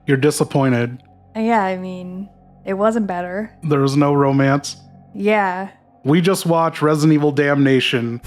You're disappointed. Yeah, I mean, it wasn't better. There was no romance. Yeah. We just watched Resident Evil Damnation.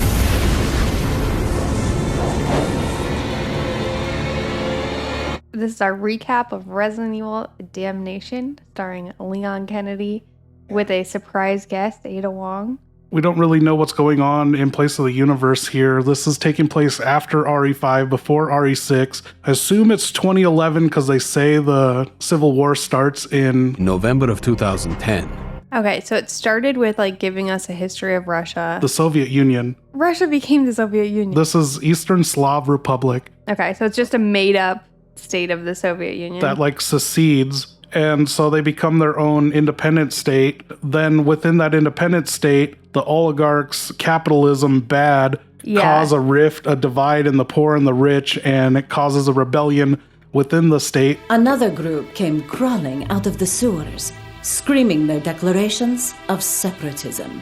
This is our recap of Resident Evil Damnation, starring Leon Kennedy, with a surprise guest, Ada Wong. We don't really know what's going on in Place of the Universe here. This is taking place after RE5, before RE6. I assume it's 2011 because they say the Civil War starts in November of 2010. Okay, so it started with giving us a history of Russia. the Soviet Union. Russia became the Soviet Union. This is Eastern Slav Republic Okay, so it's just a made-up state of the Soviet Union. that secedes. And so they become their own independent state. Then within that independent state, the oligarchs, capitalism, bad, cause a rift, a divide in the poor and the rich, and it causes a rebellion within the state. Another group came crawling out of the sewers, screaming their declarations of separatism.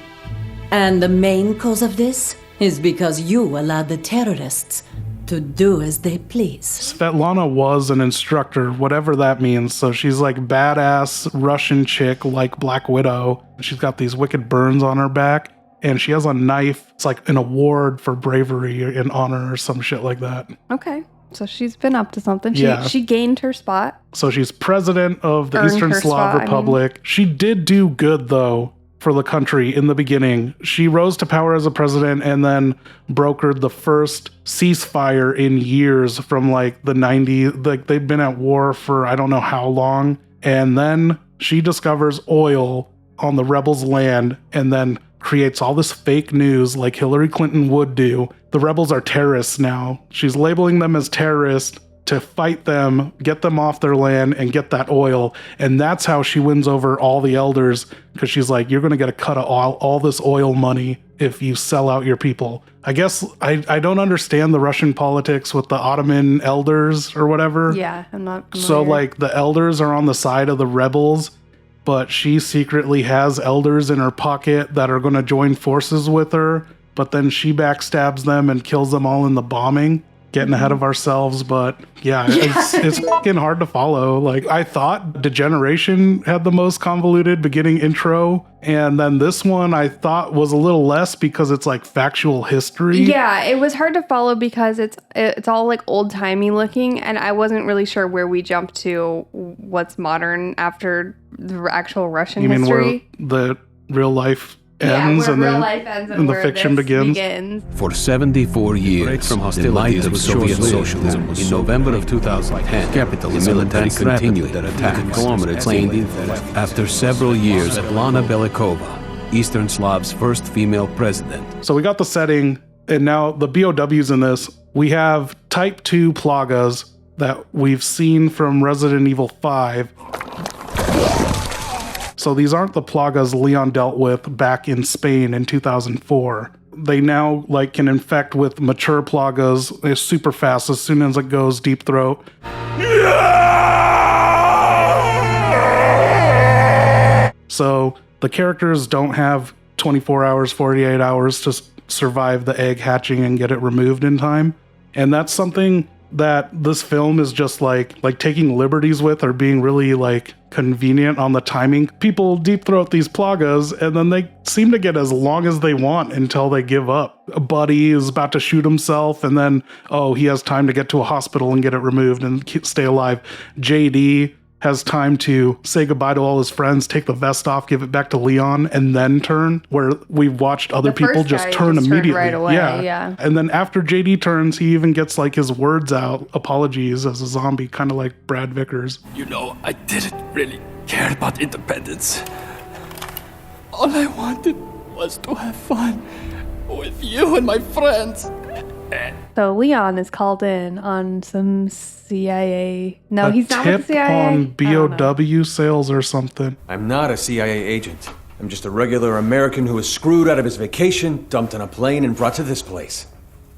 And the main cause of this is because you allowed the terrorists to do as they please. Svetlana was an instructor, whatever that means. So she's badass Russian chick like Black Widow. She's got these wicked burns on her back, and she has a knife. It's an award for bravery and honor or some shit like that. Okay, so she's been up to something. Yeah. She gained her spot. So she's president of the Earned Eastern her Slav spot, Republic. She did do good, though, for the country in the beginning. She rose to power as a president and then brokered the first ceasefire in years from the 90s. They've been at war for I don't know how long. And then she discovers oil on the rebels' land and then creates all this fake news like Hillary Clinton would do. The rebels are terrorists now. She's labeling them as terrorists to fight them, get them off their land, and get that oil. And that's how she wins over all the elders, because she's you're going to get a cut of all this oil money if you sell out your people. I guess I don't understand the Russian politics with the Ottoman elders or whatever. Yeah, I'm not familiar. So the elders are on the side of the rebels, but she secretly has elders in her pocket that are going to join forces with her, but then she backstabs them and kills them all in the bombing. Getting ahead of ourselves, but it's fucking hard to follow. I thought Degeneration had the most convoluted beginning intro, and then this one I thought was a little less because it's factual history. Yeah, it was hard to follow because it's all old-timey looking, and I wasn't really sure where we jumped to what's modern after the actual Russian history. Where the real life ends and the fiction begins. For 74 years, from in light of Soviet socialism, in November of 2010, capitalism military continued their attack conglomerates aimed after several years of Lana Belikova, Eastern Slav's first female president. So we got the setting, and now the BOWs in this. We have Type 2 Plagas that we've seen from Resident Evil 5. So these aren't the Plagas Leon dealt with back in Spain in 2004. They now can infect with mature Plagas super fast as soon as it goes deep throat. So the characters don't have 24 hours, 48 hours to survive the egg hatching and get it removed in time. And that's something that this film is just taking liberties with, or being really convenient on the timing. People deep throat these Plagas, and then they seem to get as long as they want until they give up. A buddy is about to shoot himself, and then he has time to get to a hospital and get it removed and stay alive. JD has time to say goodbye to all his friends, take the vest off, give it back to Leon, and then turn, where we've watched other people just turn immediately. Right away, yeah. And then after JD turns, he even gets his words out, apologies as a zombie, kind of like Brad Vickers. I didn't really care about independence. All I wanted was to have fun with you and my friends. So Leon is called in on some CIA. No, he's not with the CIA. On BOW sales or something. I'm not a CIA agent. I'm just a regular American who was screwed out of his vacation, dumped on a plane, and brought to this place.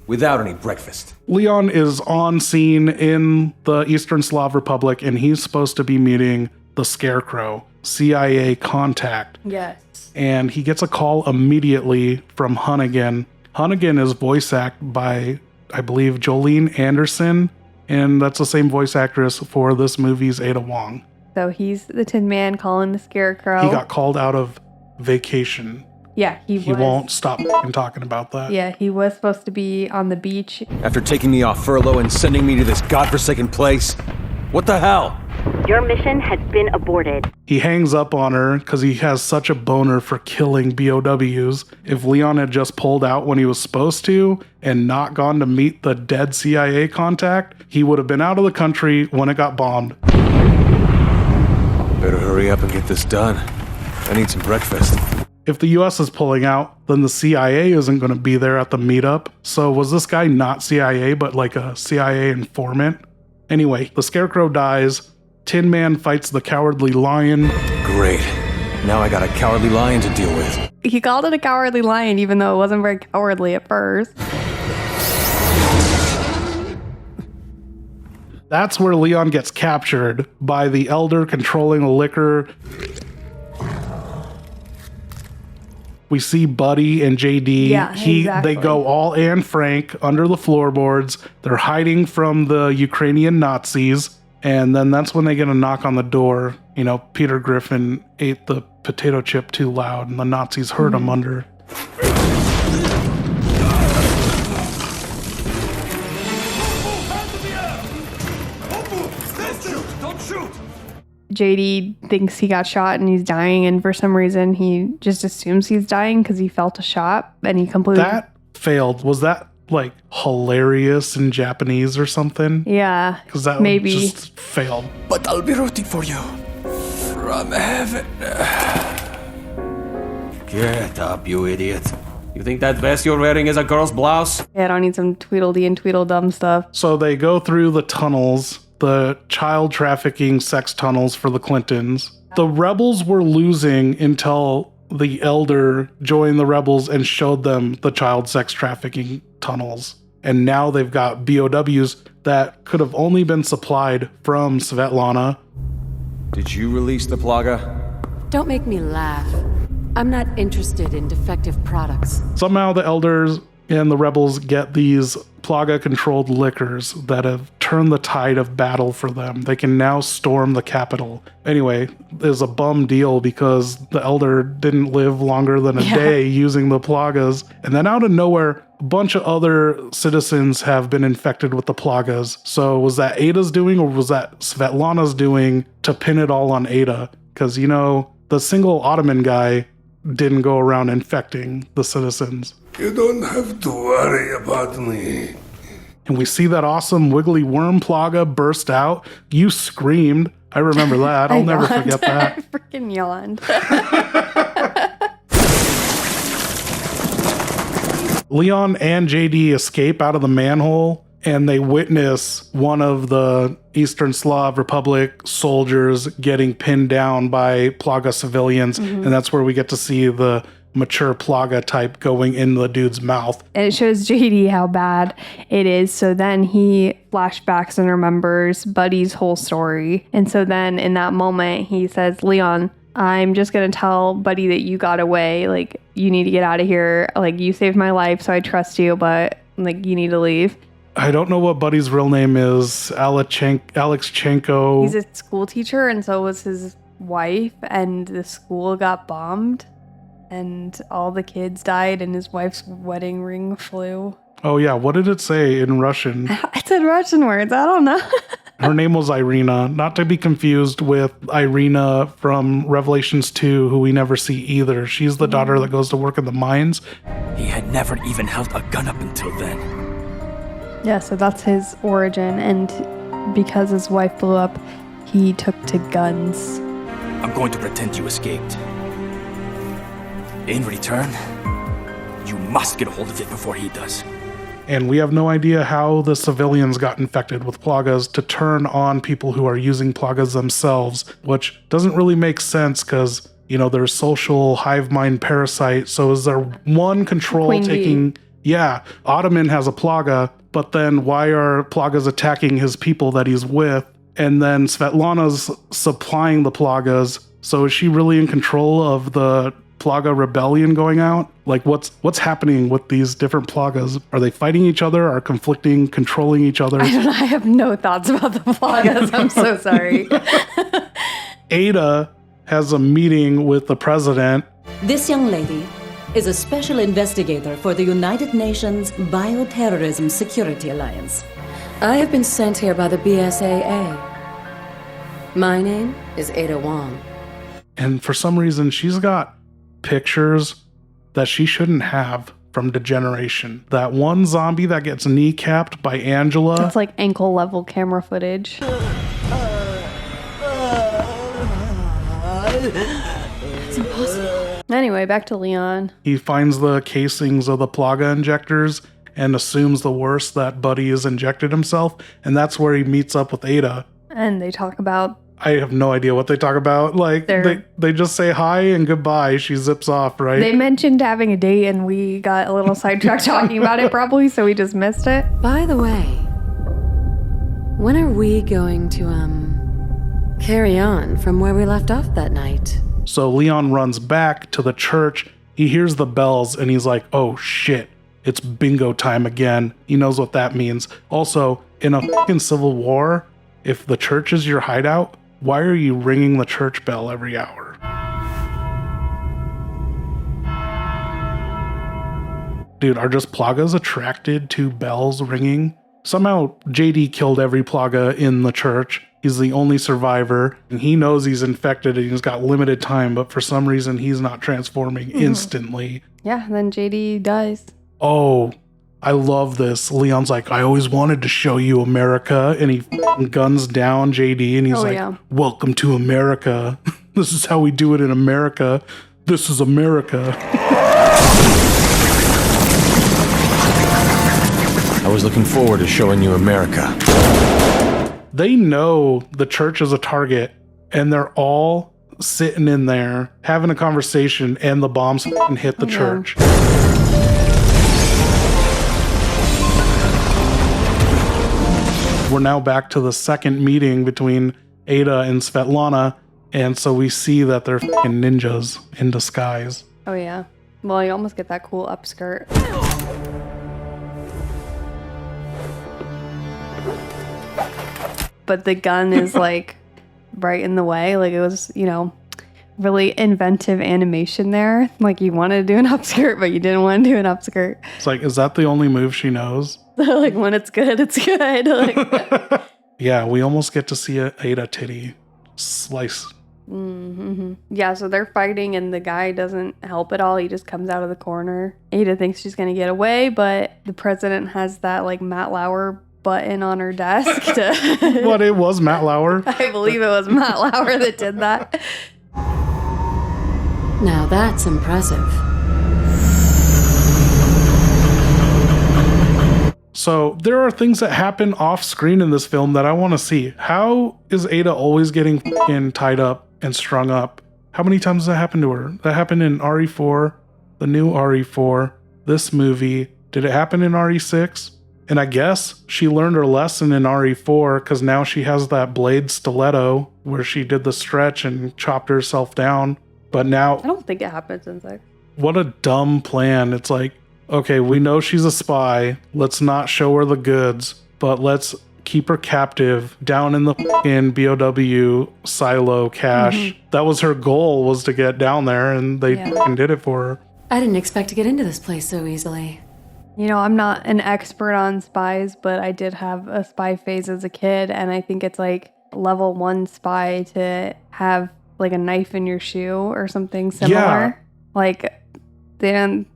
Without any breakfast. Leon is on scene in the Eastern Slav Republic, and he's supposed to be meeting the Scarecrow, CIA contact. Yes. And he gets a call immediately from Hunnigan. Hunnigan is voice acted by, I believe, Jolene Anderson. and that's the same voice actress for this movie's Ada Wong. So he's the Tin Man calling the Scarecrow. He got called out of vacation. Yeah, he won't stop talking about that. Yeah, he was supposed to be on the beach. After taking me off furlough and sending me to this godforsaken place? What the hell? Your mission has been aborted. He hangs up on her because he has such a boner for killing BOWs. If Leon had just pulled out when he was supposed to and not gone to meet the dead CIA contact, he would have been out of the country when it got bombed. Better hurry up and get this done. I need some breakfast. If the US is pulling out, then the CIA isn't going to be there at the meetup. So was this guy not CIA, but like a CIA informant? Anyway, the Scarecrow dies. Tin Man fights the Cowardly Lion. Great. Now I got a Cowardly Lion to deal with. He called it a Cowardly Lion, even though it wasn't very cowardly at first. That's where Leon gets captured by the Elder controlling the liquor. We see Buddy and JD. Yeah, exactly. They go all Anne Frank under the floorboards. They're hiding from the Ukrainian Nazis. And then that's when they get a knock on the door. You know, Peter Griffin ate the potato chip too loud and the Nazis heard him under. JD thinks he got shot and he's dying, and for some reason he just assumes he's dying because he felt a shot, and he completely... That failed. Was that, like, hilarious in Japanese or something? Yeah, because that maybe just failed. But I'll be rooting for you. From heaven. Get up, you idiot. You think that vest you're wearing is a girl's blouse? Yeah, I don't need some Tweedledee and Tweedledum stuff. So they go through the tunnels, the child trafficking sex tunnels for the Clintons. The rebels were losing until the Elder joined the rebels and showed them the child sex trafficking tunnels. And now they've got BOWs that could have only been supplied from Svetlana. Did you release the Plaga? Don't make me laugh. I'm not interested in defective products. Somehow the Elders and the rebels get these Plaga-controlled liquors that have turned the tide of battle for them. They can now storm the capital. Anyway, there's a bum deal because the Elder didn't live longer than a day using the Plagas. And then out of nowhere, a bunch of other citizens have been infected with the Plagas. So was that Ada's doing or was that Svetlana's doing to pin it all on Ada? Because, you know, the single Ottoman guy didn't go around infecting the citizens. You don't have to worry about me. And we see that awesome wiggly worm Plaga burst out. You screamed. I remember that. I'll never forget that. I freaking yawned. Leon and JD escape out of the manhole, and they witness one of the Eastern Slav Republic soldiers getting pinned down by Plaga civilians. And that's where we get to see the mature Plaga type going in the dude's mouth. And it shows JD how bad it is. So then he flashbacks and remembers Buddy's whole story. And so then in that moment, he says, Leon, I'm just going to tell Buddy that you got away. Like, you need to get out of here. Like, you saved my life, so I trust you, but, like, you need to leave. I don't know what Buddy's real name is. Alexchenko. He's a school teacher, and so was his wife, and the school got bombed, and all the kids died, and his wife's wedding ring flew. Oh, yeah. What did it say in Russian? It said Russian words. I don't know. Her name was Irina, not to be confused with Irina from Revelations 2, who we never see either. She's the daughter that goes to work in the mines. He had never even held a gun up until then. Yeah, so that's his origin, and because his wife blew up, he took to guns. I'm going to pretend you escaped. In return, you must get a hold of it before he does. And we have no idea how the civilians got infected with Plagas to turn on people who are using Plagas themselves, which doesn't really make sense because, you know, they're social hive mind parasite. So is there one control Queen taking... Bee. Yeah, Ottoman has a Plaga, but then why are Plagas attacking his people that he's with? And then Svetlana's supplying the Plagas. So is she really in control of the Plaga rebellion going out? Like, what's happening with these different Plagas? Are they fighting each other? Are conflicting, controlling each other? I don't know. I have no thoughts about the Plagas. I'm so sorry. Ada has a meeting with the president. This young lady is a special investigator for the United Nations Bioterrorism Security Alliance. I have been sent here by the BSAA. My name is Ada Wong. And for some reason, she's got pictures that she shouldn't have from Degeneration. That one zombie that gets kneecapped by Angela. That's like ankle level camera footage. It's impossible. Anyway, back to Leon. He finds the casings of the Plaga injectors and assumes the worst, that Buddy has injected himself. And that's where he meets up with Ada. And they talk about... I have no idea what they talk about. Like, they just say hi and goodbye. She zips off, right? They mentioned having a date, and we got a little sidetracked talking about it probably, so we just missed it. By the way, when are we going to, carry on from where we left off that night? So Leon runs back to the church. He hears the bells, and he's like, oh shit, it's bingo time again. He knows what that means. Also, in a fucking civil war, if the church is your hideout, why are you ringing the church bell every hour? Dude, are just Plagas attracted to bells ringing? Somehow JD killed every Plaga in the church. He's the only survivor, and he knows he's infected and he's got limited time, but for some reason he's not transforming instantly. Yeah, then JD dies. Oh, I love this. Leon's like, I always wanted to show you America. And he guns down JD and he's welcome to America. This is how we do it in America. This is America. I was looking forward to showing you America. They know the church is a target and they're all sitting in there having a conversation and the bombs hit the church. We're now back to the second meeting between Ada and Svetlana, and so we see that they're fucking ninjas in disguise. Oh yeah. Well, you almost get that cool upskirt. But the gun is like right in the way. Like it was, really inventive animation there. Like you wanted to do an upskirt, but you didn't want to do an upskirt. It's like, is that the only move she knows? Like when it's good, it's good. Like, yeah, we almost get to see a Ada titty slice. Mm-hmm. Yeah, so they're fighting and the guy doesn't help at all. He just comes out of the corner. Ada thinks she's going to get away, but the president has that like Matt Lauer button on her desk. What, it was Matt Lauer? I believe it was Matt Lauer that did that. Now that's impressive. So there are things that happen off screen in this film that I want to see. How is Ada always getting f***ing tied up and strung up? How many times does that happen to her? That happened in RE4, the new RE4, this movie. Did it happen in RE6? And I guess she learned her lesson in RE4 because now she has that blade stiletto where she did the stretch and chopped herself down. But now... I don't think it happens in 6. What a dumb plan. It's like, okay, we know she's a spy. Let's not show her the goods, but let's keep her captive down in the fucking BOW silo cache. Mm-hmm. That was her goal, was to get down there, and they fucking did it for her. I didn't expect to get into this place so easily. I'm not an expert on spies, but I did have a spy phase as a kid, and I think it's like level 1 spy to have like a knife in your shoe or something similar. Yeah. Like, they didn't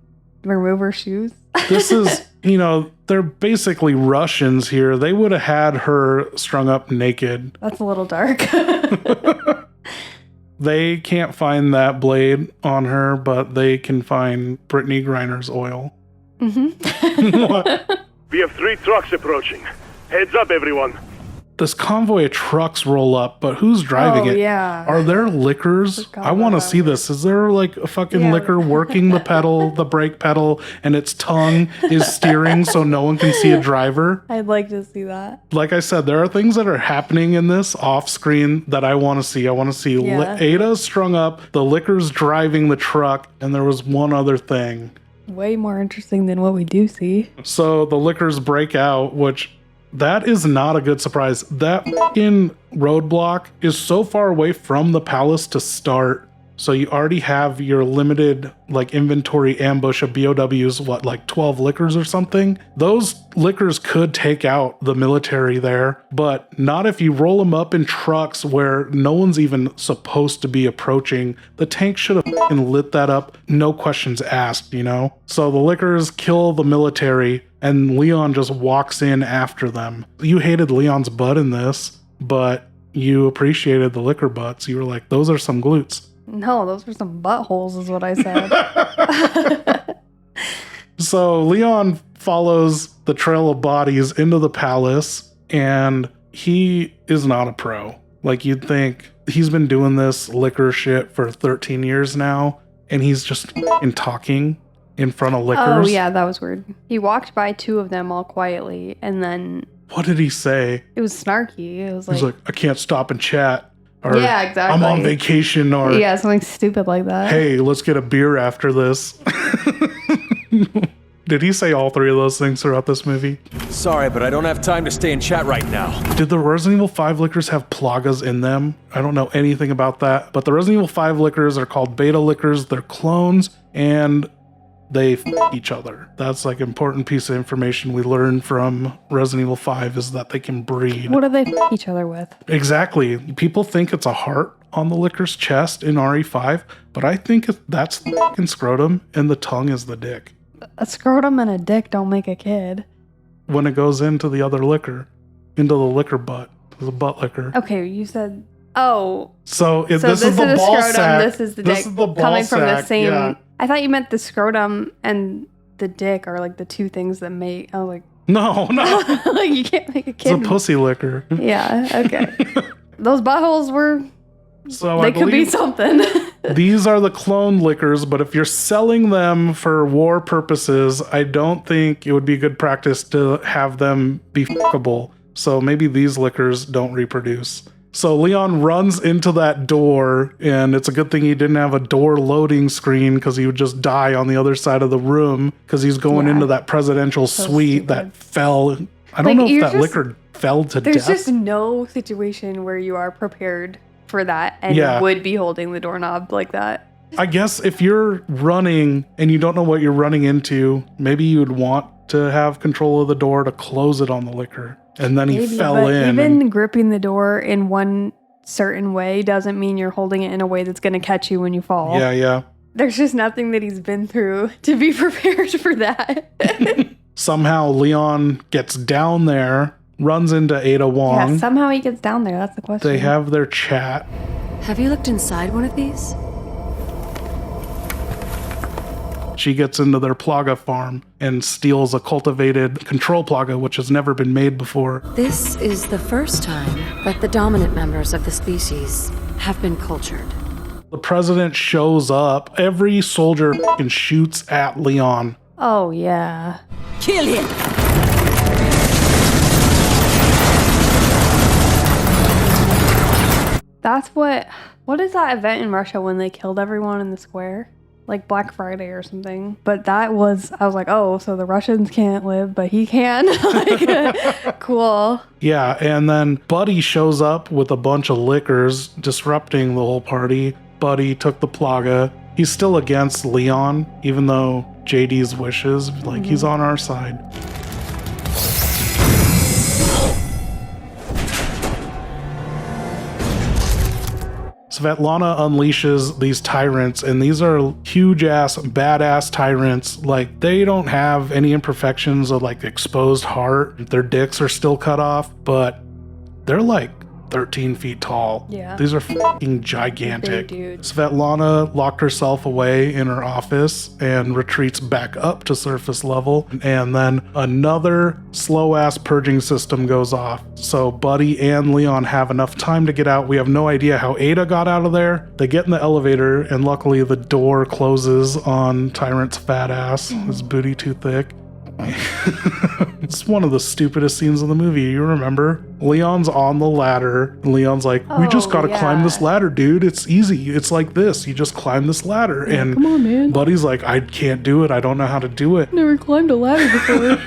remove her shoes. This is, they're basically Russians here. They would have had her strung up naked. That's a little dark. They can't find that blade on her, but they can find Brittany Griner's oil. Mm-hmm. What? We have 3 trucks approaching. Heads up, everyone. this convoy of trucks roll up, but who's driving it? Yeah. Are there liquors? I want to see this. Is there like a fucking liquor working the pedal, the brake pedal, and its tongue is steering so no one can see a driver? I'd like to see that. Like I said, there are things that are happening in this off screen that I want to see. I want to see Ada's strung up, the liquor's driving the truck, and there was one other thing. Way more interesting than what we do see. So the liquors break out, which that is not a good surprise. That fucking roadblock is so far away from the palace to start. So you already have your limited like inventory ambush of BOWs, what, like 12 liquors or something? Those liquors could take out the military there, but not if you roll them up in trucks where no one's even supposed to be approaching. The tank should have fucking lit that up, no questions asked, you know? So the liquors kill the military and Leon just walks in after them. You hated Leon's butt in this, but you appreciated the liquor butts. You were like, those are some glutes. No, those were some buttholes is what I said. So Leon follows the trail of bodies into the palace, and he is not a pro. Like, you'd think he's been doing this liquor shit for 13 years now, and he's just talking in front of liquors. Oh, yeah, that was weird. He walked by 2 of them all quietly, and then... What did he say? It was snarky. It was like... He's like, I can't stop and chat. Or, yeah, exactly. I'm on vacation, or... Yeah, something stupid like that. Hey, let's get a beer after this. Did he say all 3 of those things throughout this movie? Sorry, but I don't have time to stay in chat right now. Did the Resident Evil 5 liquors have Plagas in them? I don't know anything about that, but the Resident Evil 5 liquors are called beta liquors. They're clones, and they each other. That's like important piece of information we learned from Resident Evil 5 is that they can breed. What do they each other with? Exactly. People think it's a heart on the liquor's chest in RE5, but I think that's the fucking scrotum and the tongue is the dick. A scrotum and a dick don't make a kid. When it goes into the other liquor, into the liquor butt, the butt liquor. Okay, you said, oh. So this is the ball scrotum, sack. This is the dick. This is the ball coming from the sack, same. yeah. I thought you meant the scrotum and the dick are like the 2 things that make. I was like, No. like you can't make a kid. It's a pussy liquor. Yeah. Okay. Those buttholes were. So they could be something. These are the clone liquors, but if you're selling them for war purposes, I don't think it would be good practice to have them be fuckable. So maybe these liquors don't reproduce. So Leon runs into that door, and it's a good thing he didn't have a door loading screen because he would just die on the other side of the room because he's going into that presidential suite that fell. I don't know if that liquor fell to death. There's just no situation where you are prepared for that and you would be holding the doorknob like that. I guess if you're running and you don't know what you're running into, maybe you'd want to have control of the door to close it on the liquor. And then he fell in. Even gripping the door in one certain way doesn't mean you're holding it in a way that's going to catch you when you fall. Yeah. There's just nothing that he's been through to be prepared for that. Somehow Leon gets down there, runs into Ada Wong. Yeah, somehow he gets down there. That's the question. They have their chat. Have you looked inside one of these? She gets into their Plaga farm and steals a cultivated control Plaga, which has never been made before. This is the first time that the dominant members of the species have been cultured. The president shows up. Every soldier fucking shoots at Leon. Oh, yeah. Kill him! That's what is that event in Russia when they killed everyone in the square? Like Black Friday or something. But I was like, oh, so the Russians can't live, but he can? Like, cool. Yeah, and then Buddy shows up with a bunch of liquors, disrupting the whole party. Buddy took the Plaga. He's still against Leon, even though JD's wishes, like, he's on our side. Svetlana unleashes these tyrants, and these are huge-ass, badass tyrants. Like, they don't have any imperfections of, like, exposed heart. Their dicks are still cut off, but they're, like, 13 feet tall. Yeah. These are fucking gigantic. Big dudes. Svetlana locked herself away in her office and retreats back up to surface level. And then another slow-ass purging system goes off. So Buddy and Leon have enough time to get out. We have no idea how Ada got out of there. They get in the elevator, and luckily the door closes on Tyrant's fat ass. His booty too thick. It's one of the stupidest scenes in the movie. You remember? Leon's on the ladder. Leon's like, we just gotta climb this ladder, dude. It's easy. It's like this. You just climb this ladder. Yeah, and come on, man. Buddy's like, I can't do it. I don't know how to do it. Never climbed a ladder before.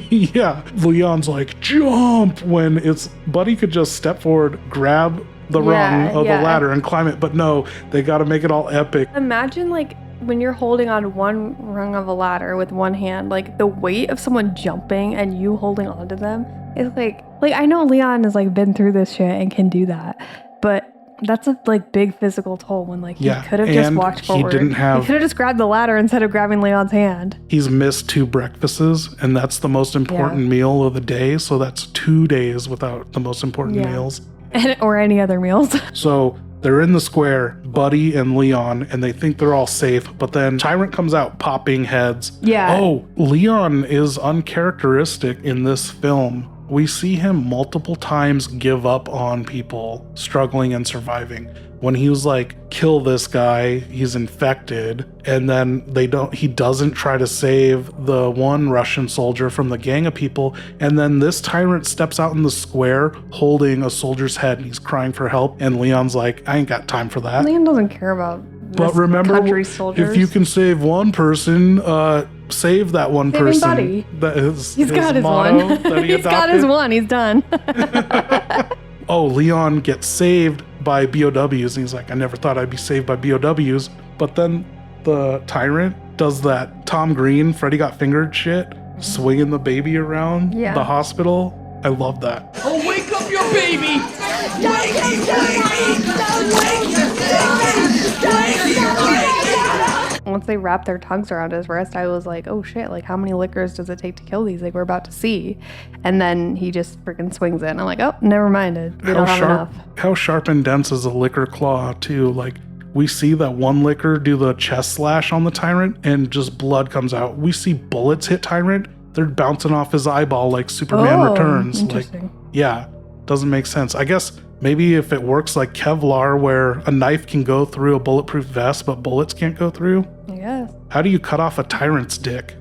Yeah. Leon's like, jump. When it's Buddy could just step forward, grab the rung of the ladder and climb it. But no, they gotta make it all epic. Imagine like when you're holding on one rung of a ladder with one hand, like the weight of someone jumping and you holding on to them is like I know Leon has like been through this shit and can do that, but that's a like big physical toll when like he could have just walked forward. He could have just grabbed the ladder instead of grabbing Leon's hand. He's missed 2 breakfasts, and that's the most important meal of the day. So that's 2 days without the most important meals. Or any other meals. So they're in the square, Buddy and Leon, and they think they're all safe. But then Tyrant comes out popping heads. Yeah. Oh, Leon is uncharacteristic in this film. We see him multiple times give up on people struggling and surviving. When he was like, kill this guy, he's infected, and then he doesn't try to save the one Russian soldier from the gang of people, and then this Tyrant steps out in the square holding a soldier's head and he's crying for help, and Leon's like, I ain't got time for that. Leon doesn't care about but remember, country's soldiers. If you can save one person, save that one person. Buddy. That is He's got his one. He's got his one. He's done. Oh, Leon gets saved by BOWs, and he's like, I never thought I'd be saved by BOWs. But then the Tyrant does that Tom Green, Freddy Got Fingered shit, swinging the baby around the hospital. I love that. Oh, wake up your baby! Once they wrapped their tongues around his wrist, I was like, oh shit, like how many liquors does it take to kill these? Like we're about to see. And then he just freaking swings it. And I'm like, oh, never mind. We don't have enough. How sharp and dense is a liquor claw too? Like we see that one liquor do the chest slash on the Tyrant and just blood comes out. We see bullets hit Tyrant. They're bouncing off his eyeball like Superman Returns. Interesting. Like, yeah, doesn't make sense. I guess maybe if it works like Kevlar, where a knife can go through a bulletproof vest, but bullets can't go through. Yes. How do you cut off a Tyrant's dick?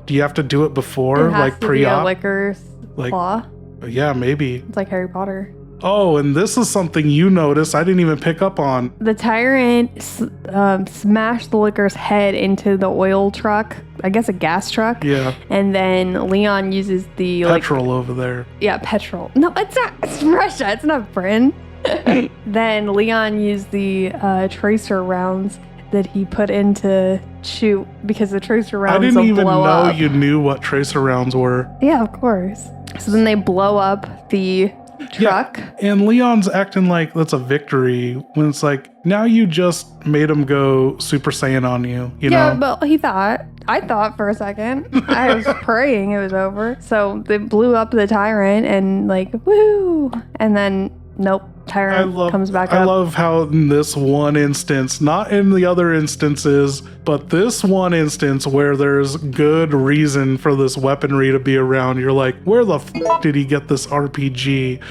Do you have to do it before, it has like to pre-op? be a liquor claw. Yeah, maybe. It's like Harry Potter. Oh, and this is something you noticed I didn't even pick up on. The Tyrant smashed the Licker's head into the oil truck. I guess a gas truck. Yeah. And then Leon uses the petrol over there. Yeah, petrol. No, it's not. It's Russia. It's not Britain. Then Leon used the tracer rounds that he put in to shoot because the tracer rounds I didn't even know up. You knew what tracer rounds were. Yeah, of course. So then they blow up the truck. Yeah, and Leon's acting like that's a victory when it's like, now you just made him go Super Saiyan on you, you know? Yeah, but I thought for a second. I was praying it was over. So they blew up the Tyrant and like, woo! And then, nope. Tyrant comes back up. I love how in this one instance, not in the other instances, but this one instance where there's good reason for this weaponry to be around, you're like, where the f*** did he get this RPG?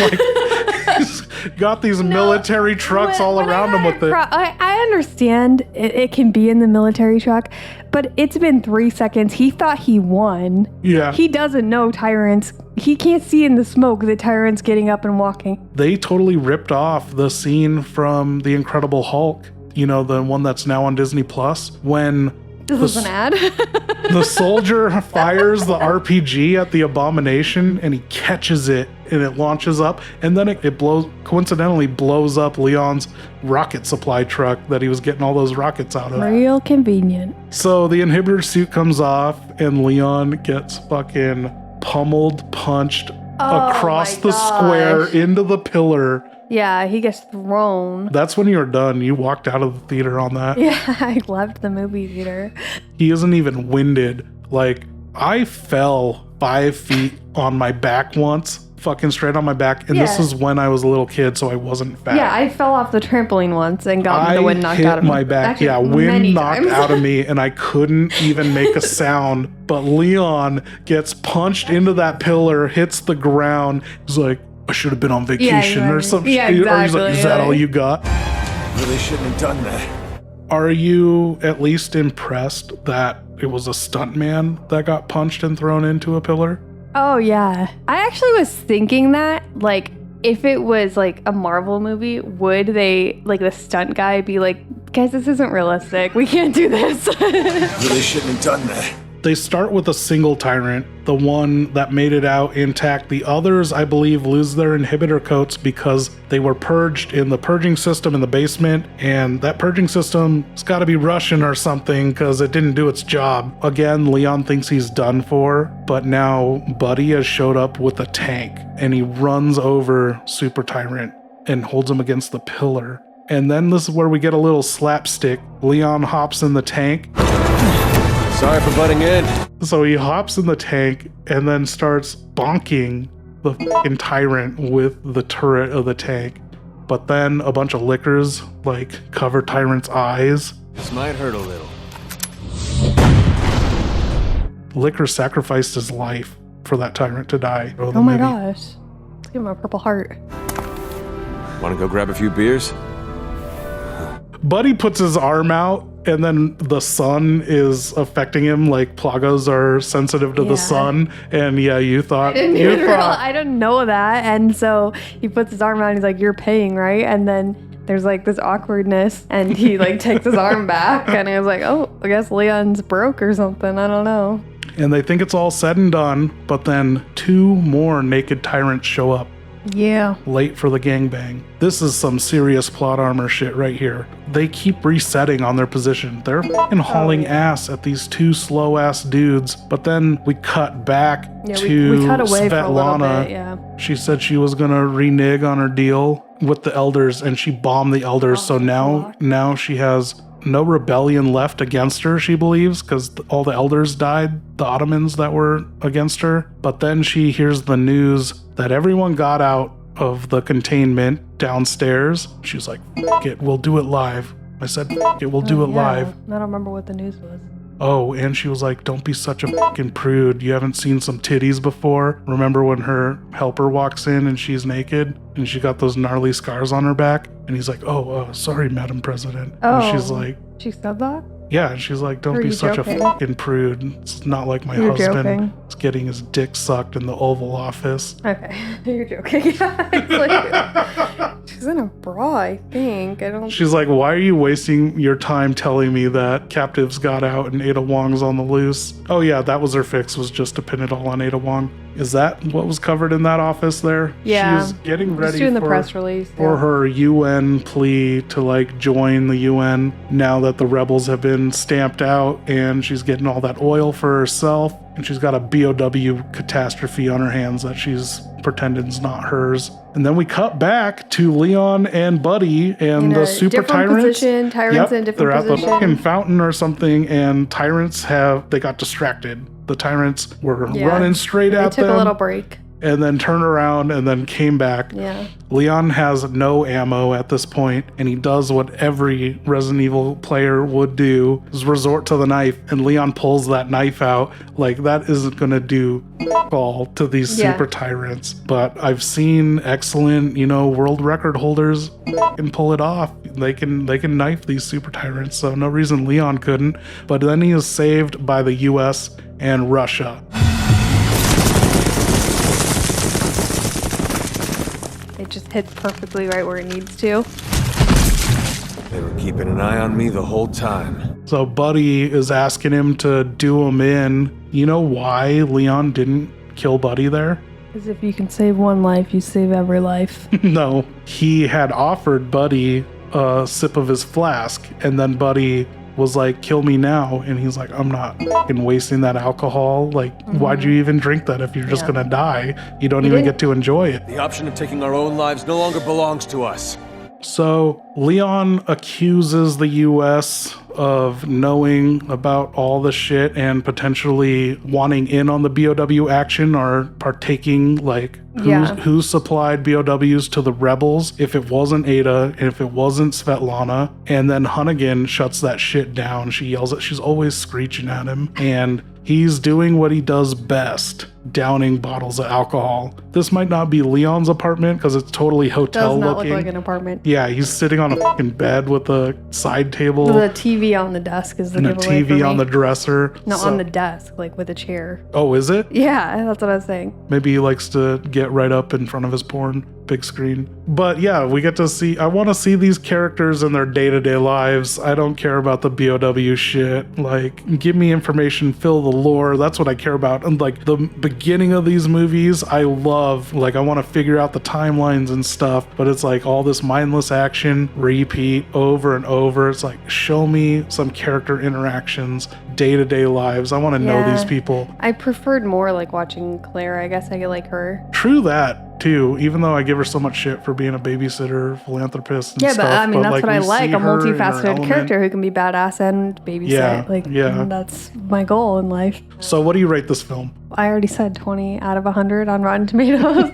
Like, he's got these military trucks all around him with it. I understand it can be in the military truck, but it's been 3 seconds. He thought he won. Yeah. He doesn't know Tyrant's. He can't see in the smoke that Tyrant's getting up and walking. They totally ripped off the scene from The Incredible Hulk, you know, the one that's now on Disney Plus, when this is an ad. The soldier fires the RPG at the Abomination and he catches it and it launches up, and then it coincidentally blows up Leon's rocket supply truck that he was getting all those rockets out of. Real convenient. So the inhibitor suit comes off and Leon gets fucking pummeled, punched across the square into the pillar. Yeah, he gets thrown. That's when you're done. You walked out of the theater on that. Yeah, I left the movie theater. He isn't even winded. Like, I fell 5 feet on my back once fucking straight on my back. And this Yeah. is when I was a little kid, so I wasn't fat. Yeah, I fell off the trampoline once and got the wind knocked hit out of me. my back. Actually, Yeah, wind many knocked times. out of me, and I couldn't even make a sound. But Leon gets punched into that pillar, hits the ground. He's like, I should have been on vacation or something. Yeah, Or he's like, exactly. is that all you got? Really shouldn't have done that. Are you at least impressed that it was a stuntman that got punched and thrown into a pillar? Oh, yeah. I actually was thinking that, like, if it was, like, a Marvel movie, would they, like, the stunt guy be like, guys, this isn't realistic. We can't do this. Really shouldn't have done that. They start with a single tyrant, the one that made it out intact. The others, I believe, lose their inhibitor coats because they were purged in the purging system in the basement, and that purging system's got to be Russian or something because it didn't do its job. Again, Leon thinks he's done for, but now Buddy has showed up with a tank, and he runs over Super Tyrant and holds him against the pillar. And then this is where we get a little slapstick. Leon hops in the tank. Sorry for butting in. So he hops in the tank and then starts bonking the fucking tyrant with the turret of the tank. But then a bunch of liquors, like, cover Tyrant's eyes. This might hurt a little. Liquor sacrificed his life for that tyrant to die. Oh my gosh. Let's give him a purple heart. Want to go grab a few beers? Buddy puts his arm out, and then the sun is affecting him, like Plagas are sensitive to the sun. And yeah, you thought. I didn't know that. And so he puts his arm out and he's like, you're paying, right? And then there's like this awkwardness and he like takes his arm back and I was like, oh, I guess Leon's broke or something. I don't know. And they think it's all said and done, but then 2 more naked tyrants show up. Yeah. Late for the gangbang. This is some serious plot armor shit right here. They keep resetting on their position. They're fucking hauling ass at these 2 slow ass dudes. But then we cut back to we cut away Svetlana. for a little bit, yeah. She said she was gonna renege on her deal with the elders, and she bombed the elders. So now she has no rebellion left against her, she believes, because all the elders died, the Ottomans that were against her. But then she hears the news that everyone got out of the containment downstairs. She's like, F it, we'll do it live. I said, F it, we'll do it live. I don't remember what the news was. Oh, and she was like, don't be such a fucking prude. You haven't seen some titties before? Remember when her helper walks in and she's naked and she got those gnarly scars on her back? And he's like, sorry, Madam President. Oh, and she's like, she said that? yeah, and she's like, don't Are be you such joking? a fucking prude. It's not like my You're husband joking. is getting his dick sucked in the Oval Office. Okay, you're joking. It's like, she's in a bra, I think. I don't. She's like, why are you wasting your time telling me that captives got out and Ada Wong's on the loose? Oh yeah, that was her fix, was just to pin it all on Ada Wong. Is that what was covered in that office there? Yeah. She's getting ready doing for, the press release for her UN plea to like join the UN now that the rebels have been stamped out, and she's getting all that oil for herself, and she's got a BOW catastrophe on her hands that she's pretending's not hers. And then we cut back to Leon and Buddy and In the a Super different Tyrants. position, Tyrants in a different they're position. at the fucking fountain or something, and Tyrants they got distracted. The Tyrants were running straight at them. They took a little break. And then turned around and then came back. Yeah. Leon has no ammo at this point, and he does what every Resident Evil player would do, is resort to the knife, and Leon pulls that knife out. Like, that isn't gonna do all to these Super Tyrants. But I've seen excellent, world record holders can pull it off. They can knife these Super Tyrants, so no reason Leon couldn't. But then he is saved by the US and Russia. It just hits perfectly right where it needs to. They were keeping an eye on me the whole time. So Buddy is asking him to do him in. You know why Leon didn't kill Buddy there? Because if you can save one life, you save every life. No. He had offered Buddy a sip of his flask, and then Buddy was like, kill me now. And he's like, I'm not fucking wasting that alcohol. Like, why'd you even drink that if you're just gonna die? You don't even get to enjoy it. The option of taking our own lives no longer belongs to us. So Leon accuses the US of knowing about all the shit and potentially wanting in on the BOW action or partaking, like who supplied BOWs to the rebels if it wasn't Ada, if it wasn't Svetlana. And then Hunnigan shuts that shit down. She yells at, she's always screeching at him, and he's doing what he does best, downing bottles of alcohol. This might not be Leon's apartment because it's totally hotel looking. Does not looking. look like an apartment. Yeah, he's sitting on a fucking bed with a side table. The TV on the desk is the and a giveaway for me. TV on the dresser. No, on the desk, like with a chair. Oh, is it? Yeah, that's what I was saying. Maybe he likes to get right up in front of his porn, big screen. But yeah, we get to see, I want to see these characters in their day-to-day lives. I don't care about the BOW shit. Like, give me information, fill the lore. That's what I care about. And like the beginning of these movies, I love, like I want to figure out the timelines and stuff, but it's like all this mindless action, repeat over and over. It's like, show me some character interactions, day-to-day lives. I want to know these people. I preferred more like watching Claire. I guess I like her. True that too, even though I give her so much shit for being a babysitter, philanthropist, and stuff. But I mean, that's what I like. A multifaceted character element. who can be badass and babysit. That's my goal in life. So what do you rate this film? I already said 20 out of 100 on Rotten Tomatoes.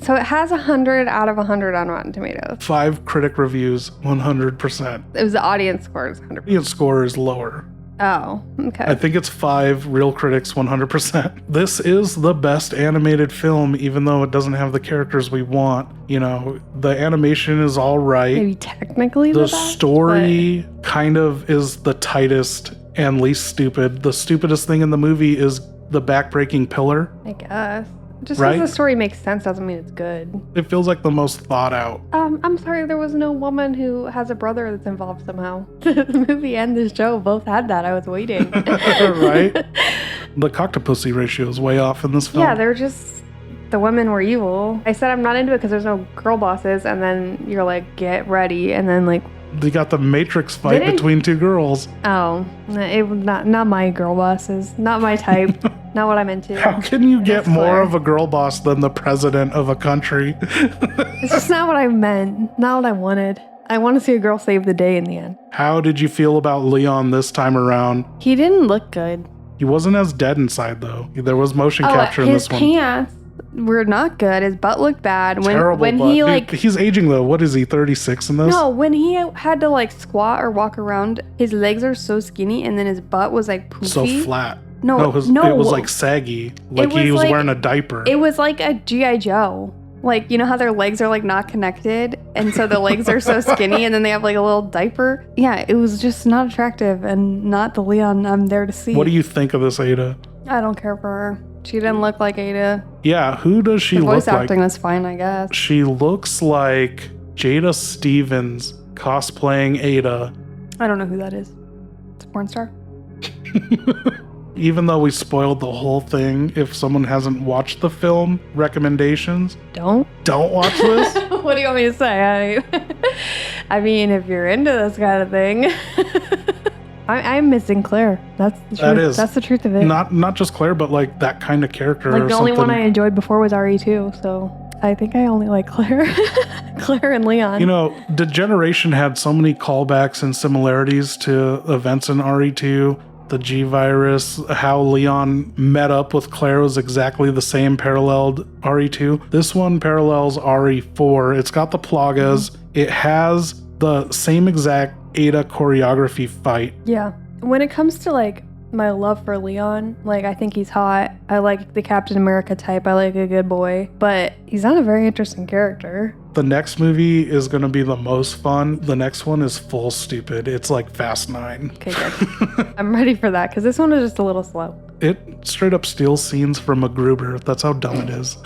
So it has 100 out of 100 on Rotten Tomatoes. 5 critic reviews, 100%. It was the audience score is 100%. Audience score is lower. Oh, okay. I think it's 5 real critics, 100%. This is the best animated film, even though it doesn't have the characters we want. You know, the animation is all right. Maybe technically the best, story kind of is the tightest and least stupid. The stupidest thing in the movie is the backbreaking pillar. I guess. Just because the story makes sense doesn't mean it's good. It feels like the most thought out. I'm sorry, there was no woman who has a brother that's involved somehow. The movie and the show both had that. I was waiting. Right? The coctopussy ratio is way off in this film. Yeah, they're just... The women were evil. I said I'm not into it because there's no girl bosses, and then you're like, get ready, and then like... They got the Matrix fight between 2 girls. Oh, it not my girl bosses. Not my type. Not what I'm into. How can you get more of a girl boss than the president of a country? It's just not what I meant. Not what I wanted. I want to see a girl save the day in the end. How did you feel about Leon this time around? He didn't look good. He wasn't as dead inside, though. There was motion capture in this one. His pants were not good. His butt looked bad. Terrible when butt. he like... Dude, he's aging, though. What is he, 36 in this? No, when he had to like squat or walk around, his legs are so skinny, and then his butt was like poofy. So flat. No, it was like saggy. Like he was wearing a diaper. It was like a G.I. Joe. Like, you know how their legs are like not connected, and so the legs are so skinny, and then they have like a little diaper? Yeah, it was just not attractive and not the Leon I'm there to see. What do you think of this Ada? I don't care for her. She didn't look like Ada. Yeah, who does she look like? Voice acting was fine, I guess. She looks like Jada Stevens cosplaying Ada. I don't know who that is. It's a porn star. Even though we spoiled the whole thing, if someone hasn't watched the film, recommendations? Don't watch this? What do you want me to say? I mean, if you're into this kind of thing. I'm missing Claire. That's the truth. That is. That's the truth of it. Not just Claire, but like that kind of character. Like the only one I enjoyed before was RE2, so I think I only like Claire. Claire and Leon. You know, Degeneration had so many callbacks and similarities to events in RE2. The G-Virus, how Leon met up with Claire was exactly the same, paralleled RE2. This one parallels RE4. It's got the Plagas. It has the same exact Ada choreography fight. Yeah. When it comes to like my love for Leon, like I think he's hot. I like the Captain America type. I like a good boy, but he's not a very interesting character. The next movie is going to be the most fun. The next one is full stupid. It's like Fast 9. Okay, good. I'm ready for that because this one is just a little slow. It straight up steals scenes from MacGruber. That's how dumb it is.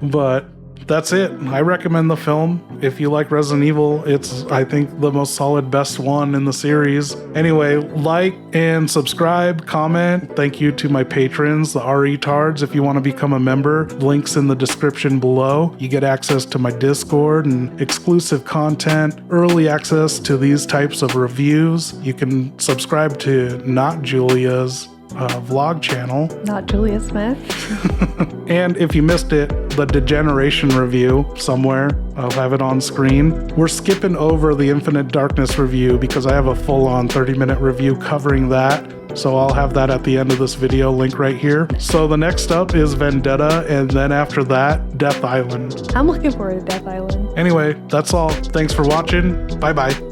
But that's it. I recommend the film. If you like Resident Evil, it's, I think, the most solid, best one in the series. Anyway, like and subscribe, comment. Thank you to my patrons, the RE-tards. If you want to become a member, links in the description below. You get access to my Discord and exclusive content, early access to these types of reviews. You can subscribe to Not Julia's vlog channel. Not Julia Smith. And if you missed it, the Degeneration review somewhere. I'll have it on screen. We're skipping over the Infinite Darkness review because I have a full-on 30-minute review covering that. So I'll have that at the end of this video, link right here. So the next up is Vendetta, and then after that, Death Island. I'm looking forward to Death Island. Anyway, that's all. Thanks for watching. Bye-bye.